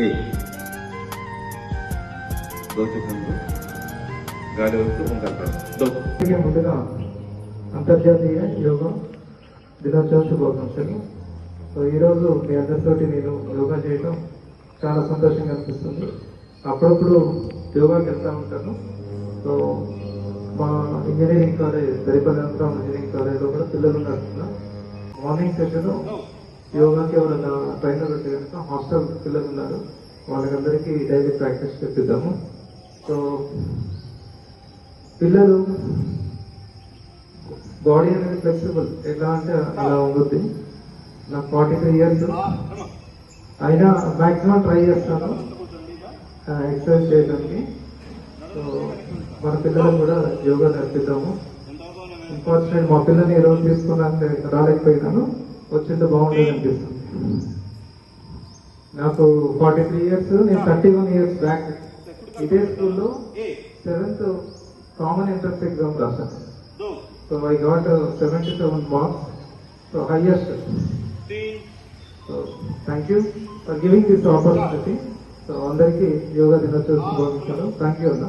ఏ దోచుకుంటూ గాలి వస్తూ ఉంటారు. ముందుగా అంతర్జాతీయ యోగా దినోత్సవ శుభాకాంక్షలు. సో ఈరోజు మీ అందరితోటి నేను యోగా చేయడం చాలా సంతోషంగా అనిపిస్తుంది. అప్పుడప్పుడు యోగాకి వెళ్తూ ఉంటాను. సో మా ఇంజనీరింగ్ కాలేజ్ దరిపల్లి ఇంజనీరింగ్ కాలేజ్లో కూడా పిల్లలు నడుస్తున్నా. మార్నింగ్ సెషన్ యోగాకి ఎవరైనా ట్రైనర్ పెట్టి కనుక హాస్టల్ పిల్లలు ఉన్నారు, వాళ్ళకందరికీ డైలీ ప్రాక్టీస్ చెప్పిద్దాము. సో పిల్లలు బాడీ అనేది ఫ్లెక్సిబుల్ ఎలా అంటే అలా ఉంటుంది. నాకు 43 years అయినా మ్యాక్సిమం ట్రై చేస్తాను ఎక్సర్సైజ్ చేయడానికి. సో మన పిల్లలకు కూడా యోగా నేర్పిద్దాము. అన్ఫార్చునేట్ మా పిల్లల్ని ఈరోజు తీసుకున్నాక రాలేకపోయినాను, వచ్చింటే బాగుండేది అనిపిస్తుంది. నాకు 43 years, నేను 31 years బ్యాక్ ఇదే స్కూల్లో 7th కామన్ ఎంట్రన్స్ ఎగ్జామ్ రాశాను. So I got 77 marks, so highest. So thank you for giving this opportunity. So అందరికీ యోగా దినోత్సవ శుభాకాంక్షలు. థ్యాంక్ యూ అన్న.